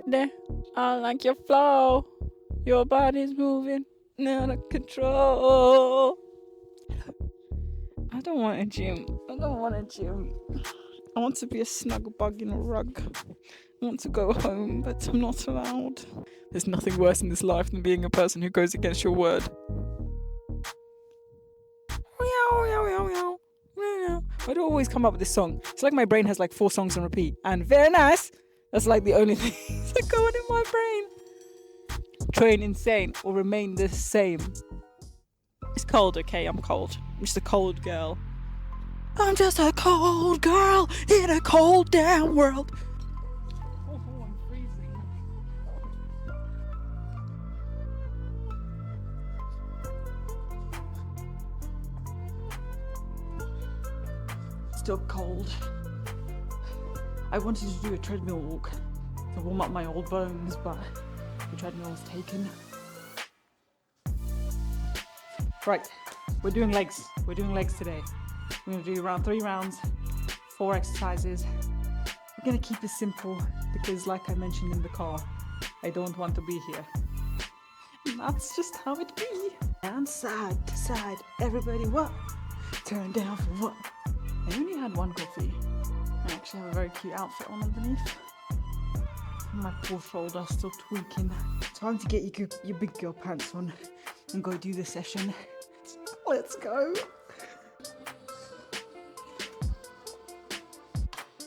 there. I like your flow. Your body's moving out of control. I don't want a gym. I don't want a gym. I want to be a snuggle bug in a rug. I want to go home, but I'm not allowed. There's nothing worse in this life than being a person who goes against your word. I do always come up with this song. It's like my brain has like 4 songs on repeat. And very nice. That's like the only thing that go on in my brain. Train insane or remain the same. It's cold, okay? I'm cold. I'm just a cold girl. I'm just a cold girl in a cold damn world. Oh, I'm freezing. Still cold. I wanted to do a treadmill walk to warm up my old bones, but the treadmill was taken. Right, we're doing legs. We're doing legs today. We're gonna do around 3 rounds, 4 exercises. We're gonna keep it simple because, like I mentioned in the car, I don't want to be here. And that's just how it be. And side to side, everybody what? Turn down for what? I only had 1 coffee. I actually have a very cute outfit on underneath. My poor shoulder's still tweaking. Time to get your big girl pants on and go do the session. Let's go.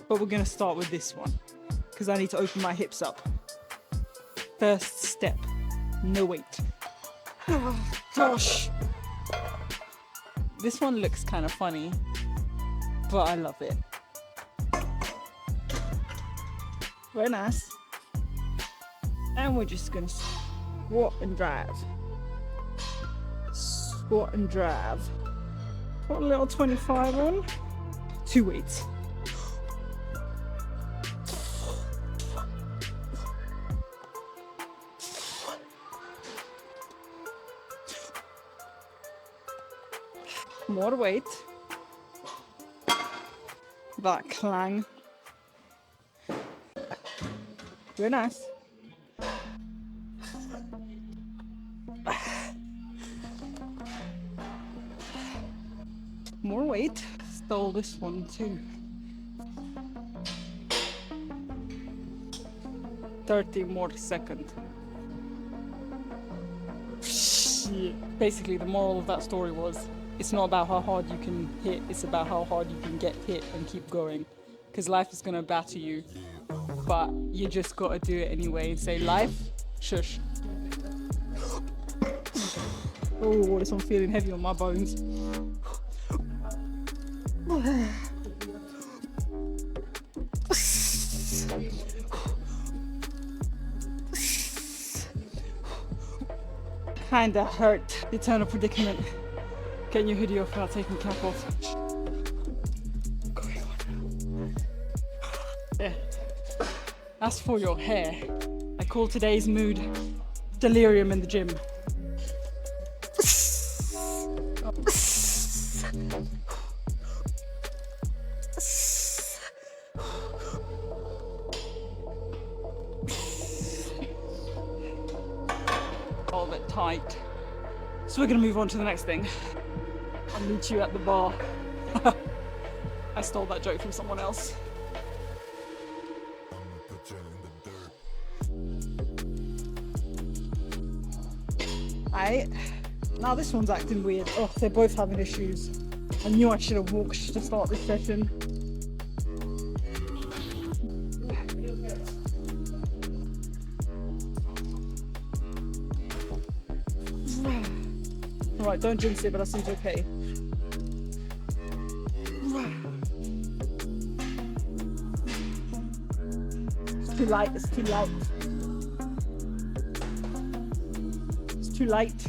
But we're gonna start with this one because I need to open my hips up. First step, no weight. Oh, gosh. This one looks kind of funny, but I love it. Very nice. And we're just gonna squat and drive. Squat and drive. Put a little 25 on. 2 weights. More weight. That clang. Very nice. More weight. Stole this one too. 30 more seconds. Basically, the moral of that story was, it's not about how hard you can hit, it's about how hard you can get hit and keep going. Because life is gonna batter you, but you just gotta do it anyway and say, life, shush. Oh, this one's feeling heavy on my bones. Kinda hurt. Eternal predicament. Get your hoodie off without taking the cap off. There. As for your hair, I call today's mood delirium in the gym. All a bit tight. So we're gonna move on to the next thing. I'll meet you at the bar. I stole that joke from someone else. Alright, now this one's acting weird. Oh, they're both having issues. I knew I should have walked to start this session. Alright, don't jinx it, but that seems okay. It's too light, it's too light. It's too light.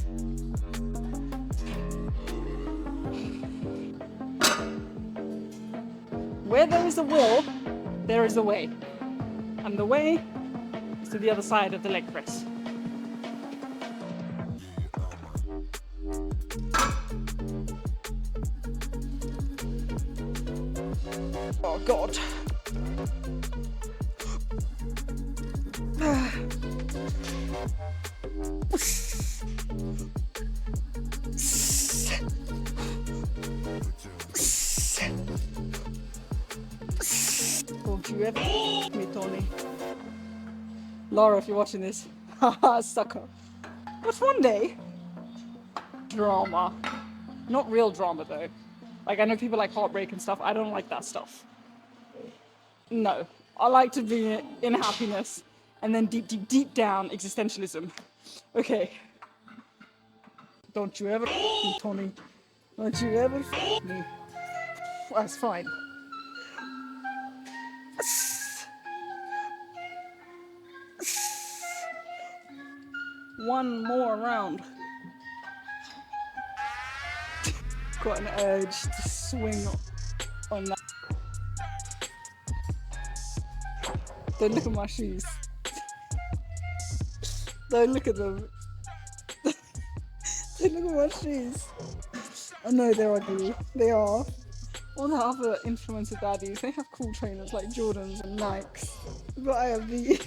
Where there is a will, there is a way. And the way is to the other side of the leg press. Oh God. Don't you ever me, Tony. Laura, if you're watching this, haha, sucker. But one day, drama. Not real drama though. Like, I know people like heartbreak and stuff. I don't like that stuff. No. I like to be in happiness and then deep down existentialism. Okay. Don't you ever me, Tony. Don't you ever me. That's fine. One more round. Got an urge to swing on that. Don't look at my shoes. Don't look at them. Don't look at my shoes. I know they're ugly. They are. All the other influencer daddies, they have cool trainers like Jordans and Nikes. But I have these.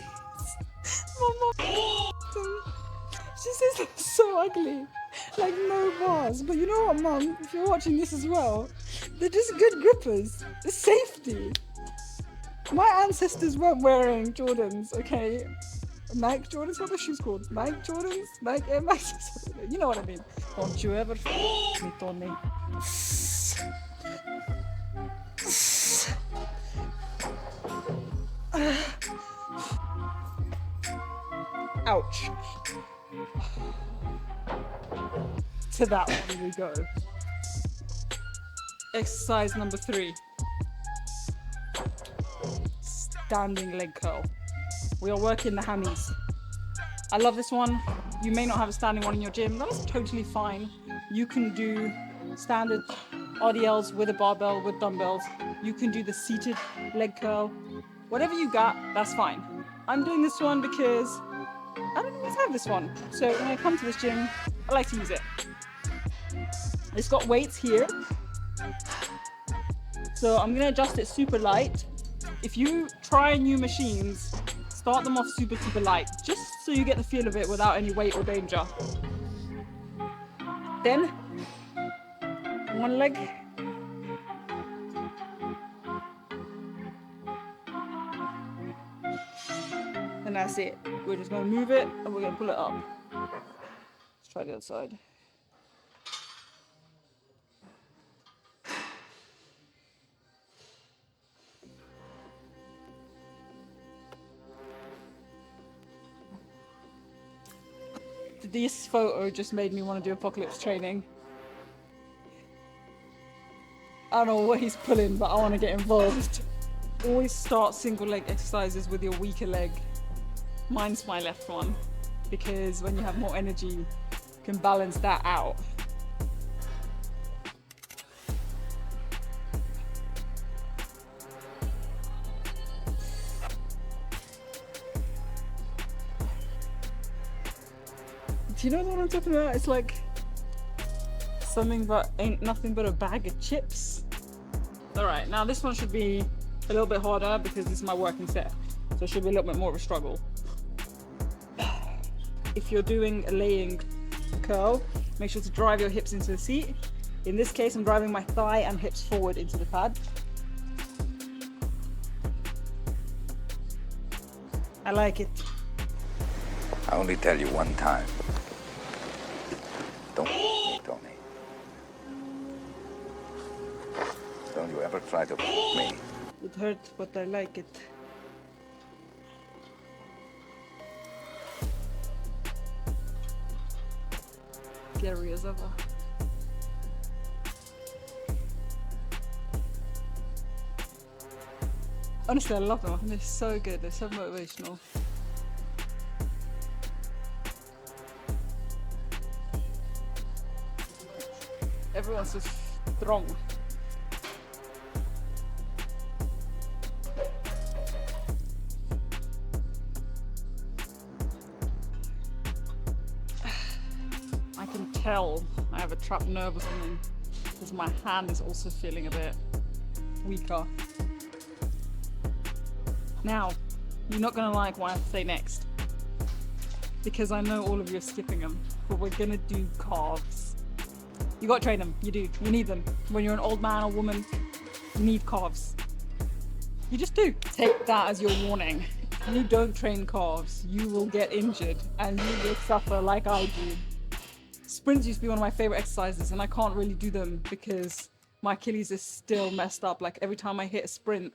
My mum, she says they're so ugly. Like no bars. But you know what, Mum? If you're watching this as well, they're just good grippers. It's safety. My ancestors weren't wearing Jordans, okay? Nike Jordans? What are the shoes called? Nike Jordans? Nike Air Maxes? You know what I mean. Don't you ever me, Tony. Ouch. To that one we go. Exercise number 3. Standing leg curl. We are working the hammies. I love this one. You may not have a standing one in your gym. That is totally fine. You can do standard RDLs with a barbell, with dumbbells. You can do the seated leg curl. Whatever you got, that's fine. I'm doing this one because I don't always have this one. So when I come to this gym, I like to use it. It's got weights here. So I'm gonna adjust it super light. If you try new machines, start them off super light, just so you get the feel of it without any weight or danger. Then, one leg. And that's it. We're just gonna move it and we're gonna pull it up. Let's try the other side. This photo just made me want to do apocalypse training. I don't know what he's pulling, but I want to get involved. Always start single leg exercises with your weaker leg. Mine's my left one, because when you have more energy, you can balance that out. Do you know what I'm talking about? It's like something that ain't nothing but a bag of chips. Alright, now this one should be a little bit harder because this is my working set. So it should be a little bit more of a struggle. If you're doing a laying curl, make sure to drive your hips into the seat. In this case, I'm driving my thigh and hips forward into the pad. I like it. I only tell you one time. Don't Tony. Don't you ever try to me. It hurts, but I like it. Scary as ever. Honestly, I love them. They're so good. They're so motivational. Everyone's so strong. I can tell I have a trapped nerve or something because my hand is also feeling a bit weaker. Now, You're not gonna like what I have to say next, because I know all of you are skipping them, but we're gonna do calves. You gotta train them, you do, you need them. When you're an old man or woman, you need calves. You just do. Take that as your warning. If you don't train calves, you will get injured and you will suffer like I do. Sprints used to be one of my favorite exercises, and I can't really do them because my Achilles is still messed up. Like every time I hit a sprint,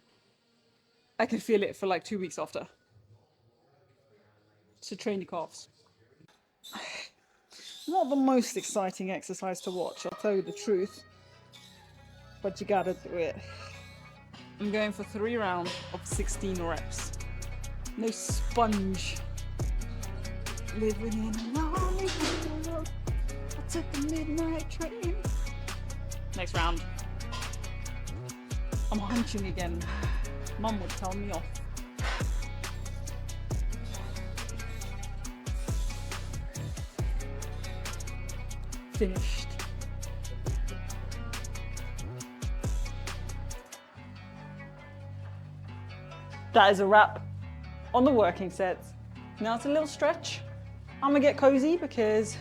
I can feel it for like 2 weeks after. So train your calves. Not the most exciting exercise to watch, I'll tell you the truth, but you gotta do it. I'm going for 3 rounds of 16 reps. No sponge. Living in a lonely world. I took the midnight train. Next round. I'm hunching again. Mum would tell me off. Finished. That is a wrap on the working sets. Now it's a little stretch. I'm gonna get cozy because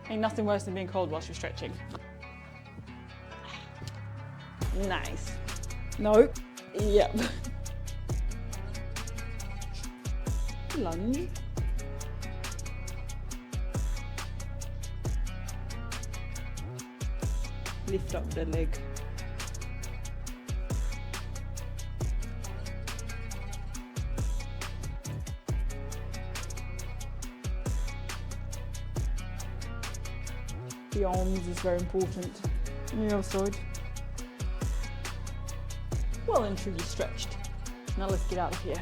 ain't nothing worse than being cold whilst you're stretching. Nice. Nope. Yep. Lunge. Lift up the leg. The arms is very important. On the other side. Well and truly stretched. Now let's get out of here.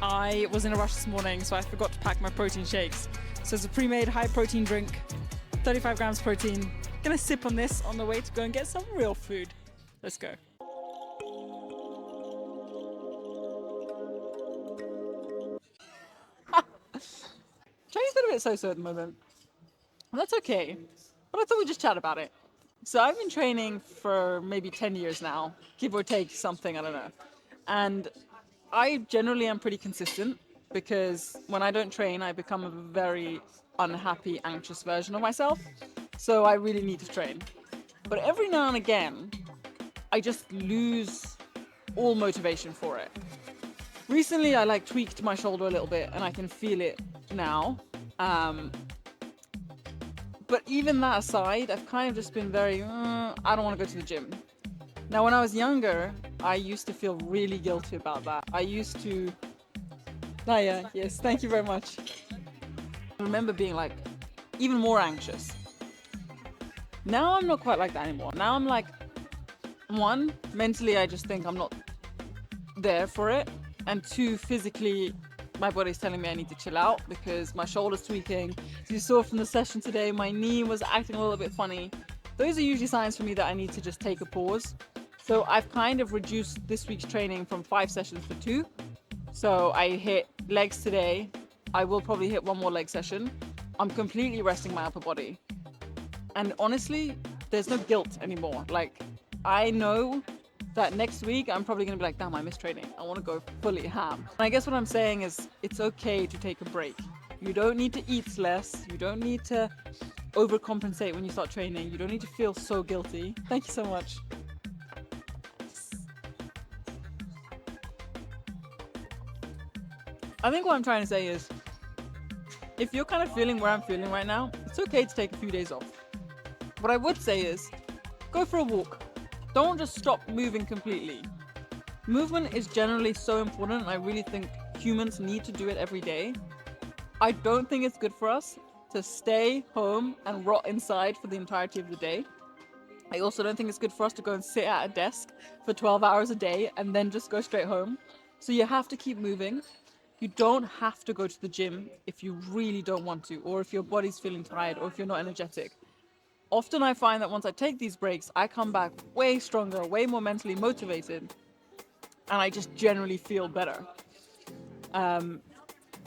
I was in a rush this morning, so I forgot to pack my protein shakes. So it's a pre-made high protein drink, 35 grams protein. Gonna sip on this on the way to go and get some real food. Let's go. Training's been a bit so-so at the moment. And that's okay, but I thought we'd just chat about it. So I've been training for maybe 10 years now, give or take something, I don't know. And I generally am pretty consistent because when I don't train, I become a very unhappy, anxious version of myself. So I really need to train. But every now and again, I just lose all motivation for it. Recently, I like tweaked my shoulder a little bit and I can feel it now. But even that aside, I've kind of just been very, I don't want to go to the gym. Now, when I was younger, I used to feel really guilty about that. I used to, yeah, yes, thank you very much. I remember being like, even more anxious. Now I'm not quite like that anymore. Now I'm like, one, mentally I just think I'm not there for it. And two, physically, my body's telling me I need to chill out because my shoulder's tweaking. As you saw from the session today, my knee was acting a little bit funny. Those are usually signs for me that I need to just take a pause. So I've kind of reduced this week's training from 5 sessions to 2. So I hit legs today. I will probably hit 1 more leg session. I'm completely resting my upper body. And honestly, there's no guilt anymore. Like, I know that next week I'm probably gonna be like, damn, I missed training. I wanna go fully ham. And I guess what I'm saying is it's okay to take a break. You don't need to eat less. You don't need to overcompensate when you start training. You don't need to feel so guilty. Thank you so much. I think what I'm trying to say is, if you're kind of feeling where I'm feeling right now, it's okay to take a few days off. What I would say is, go for a walk. Don't just stop moving completely. Movement is generally so important, and I really think humans need to do it every day. I don't think it's good for us to stay home and rot inside for the entirety of the day. I also don't think it's good for us to go and sit at a desk for 12 hours a day and then just go straight home. So you have to keep moving. You don't have to go to the gym if you really don't want to, or if your body's feeling tired, or if you're not energetic. Often I find that once I take these breaks, I come back way stronger, way more mentally motivated, and I just generally feel better.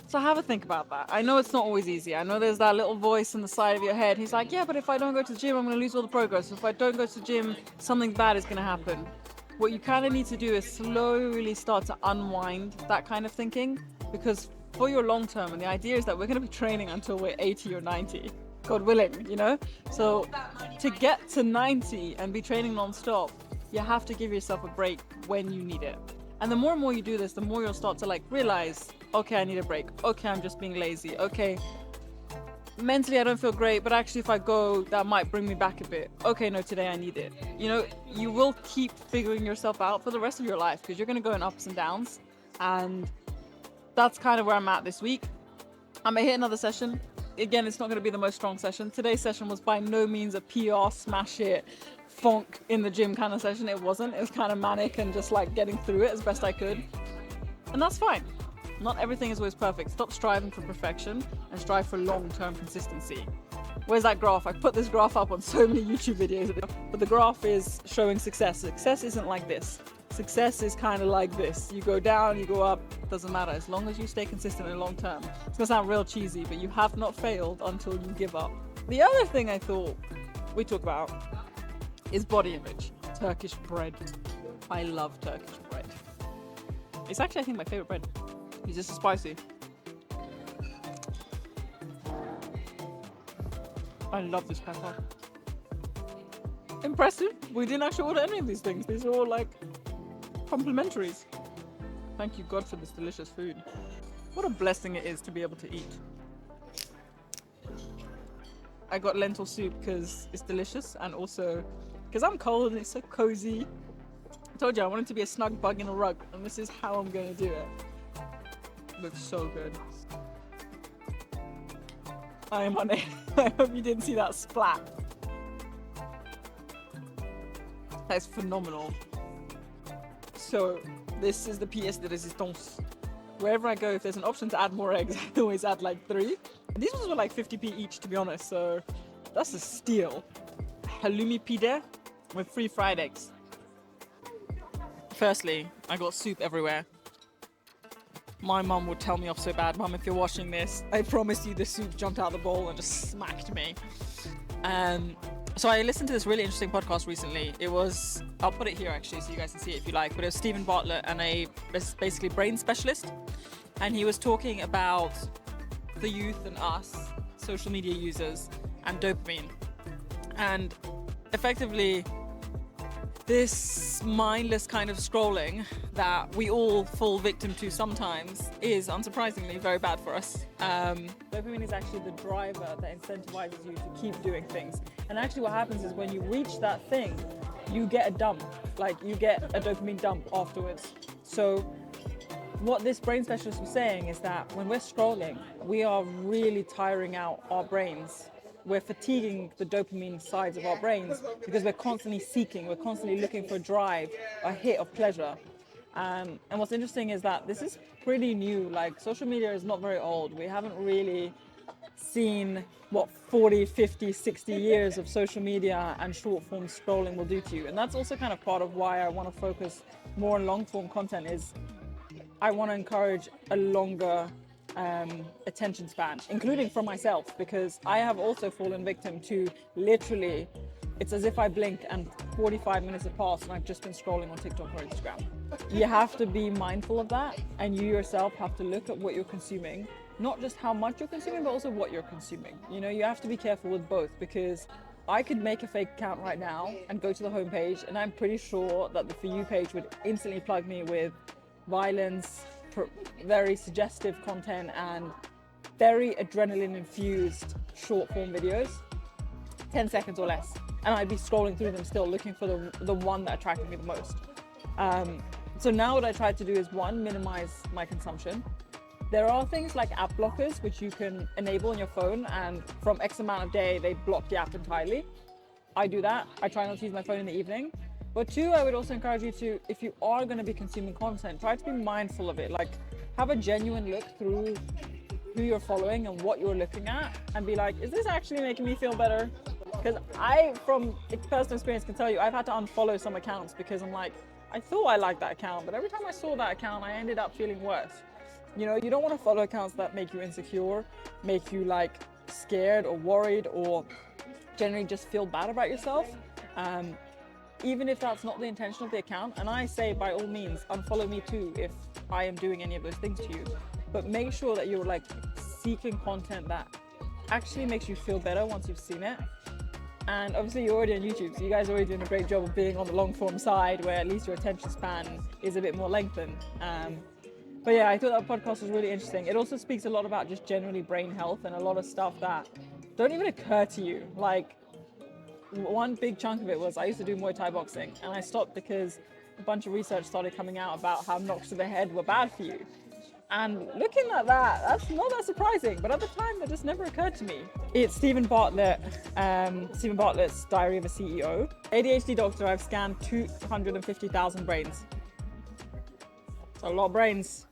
So have a think about that. I know it's not always easy. I know there's that little voice in the side of your head. He's like, yeah, but if I don't go to the gym, I'm going to lose all the progress. If I don't go to the gym, something bad is going to happen. What you kind of need to do is slowly start to unwind that kind of thinking, because for your long term, and the idea is that we're going to be training until we're 80 or 90, God willing, you know? So to get to 90 and be training non-stop, you have to give yourself a break when you need it. And the more and more you do this, the more you'll start to like realize, okay, I need a break. Okay, I'm just being lazy. Okay, mentally I don't feel great, but actually if I go, that might bring me back a bit. Okay, no, today I need it. You know, you will keep figuring yourself out for the rest of your life, because you're going to go in ups and downs. And that's kind of where I'm at this week. I may hit another session. Again, it's not going to be the most strong session. Today's session was by no means a PR smash it funk in the gym kind of session. It wasn't. It was kind of manic and just like getting through it as best I could. And that's fine. Not everything is always perfect. Stop striving for perfection and strive for long-term consistency. Where's that graph? I put this graph up on so many YouTube videos, but the graph is showing success. Success isn't like this. Success is kind of like this. You go down, you go up, doesn't matter. As long as you stay consistent in the long term. It's gonna sound real cheesy, but you have not failed until you give up. The other thing I thought we talk about is body image. Turkish bread. I love Turkish bread. It's actually, I think, my favorite bread. It's just spicy. I love this pepper. Impressive. We didn't actually order any of these things. These are all like complimentaries. Thank you God for this delicious food. What a blessing it is to be able to eat. I got lentil soup because it's delicious, and also because I'm cold and it's so cozy. I told you I wanted to be a snug bug in a rug, and this is how I'm going to do it. Looks so good. I am on it. I hope you didn't see that splat. That's phenomenal. So this is the pièce de résistance. Wherever I go, if there's an option to add more eggs, I always add like 3. And these ones were like 50p each, to be honest, so that's a steal. Halloumi pide with 3 fried eggs. Firstly, I got soup everywhere. My mum would tell me off so bad. Mum, if you're watching this, I promise you the soup jumped out of the bowl and just smacked me. So I listened to this really interesting podcast recently. It was, I'll put it here actually so you guys can see it if you like, but it was Stephen Bartlett and a basically brain specialist. And he was talking about the youth and us, social media users, and dopamine. And effectively, this mindless kind of scrolling that we all fall victim to sometimes is unsurprisingly very bad for us. Dopamine is actually the driver that incentivizes you to keep doing things. And actually what happens is when you reach that thing, you get a dump, like you get a dopamine dump afterwards. So what this brain specialist was saying is that when we're scrolling, we are really tiring out our brains. We're fatiguing the dopamine sides of our brains because we're constantly seeking, we're constantly looking for a drive, a hit of pleasure. And what's interesting is that this is pretty new. Like, social media is not very old. We haven't really seen what 40, 50, 60 years of social media and short form scrolling will do to you. And that's also kind of part of why I want to focus more on long form content. Is I want to encourage a longer attention span, including for myself, because I have also fallen victim to literally, it's as if I blink and 45 minutes have passed and I've just been scrolling on TikTok or Instagram. You have to be mindful of that, and you yourself have to look at what you're consuming, not just how much you're consuming, but also what you're consuming. You know, you have to be careful with both, because I could make a fake account right now and go to the homepage, and I'm pretty sure that the For You page would instantly plug me with violence, very suggestive content, and very adrenaline infused short form videos, 10 seconds or less, and I'd be scrolling through them still looking for the one that attracted me the most. So now what I try to do is, one, minimize my consumption. There are things like app blockers which you can enable on your phone, and from X amount of day they block the app entirely. I do that. I try not to use my phone in the evening. But 2, I would also encourage you to, if you are going to be consuming content, try to be mindful of it. Like, have a genuine look through who you're following and what you're looking at, and be like, is this actually making me feel better? Because I, from personal experience, can tell you I've had to unfollow some accounts because I'm like, I thought I liked that account, but every time I saw that account, I ended up feeling worse. You know, you don't want to follow accounts that make you insecure, make you like scared or worried, or generally just feel bad about yourself. Even if that's not the intention of the account. And I say, by all means, unfollow me too if I am doing any of those things to you. But make sure that you're like seeking content that actually makes you feel better once you've seen it. And obviously you're already on YouTube, so you guys are already doing a great job of being on the long form side, where at least your attention span is a bit more lengthened. But yeah, I thought that podcast was really interesting. It also speaks a lot about just generally brain health and a lot of stuff that don't even occur to you. Like, one big chunk of it was I used to do Muay Thai boxing, and I stopped because a bunch of research started coming out about how knocks to the head were bad for you. And looking at that, that's not that surprising, but at the time that just never occurred to me. It's Stephen Bartlett's Diary of a CEO. ADHD doctor, I've scanned 250,000 brains. That's a lot of brains.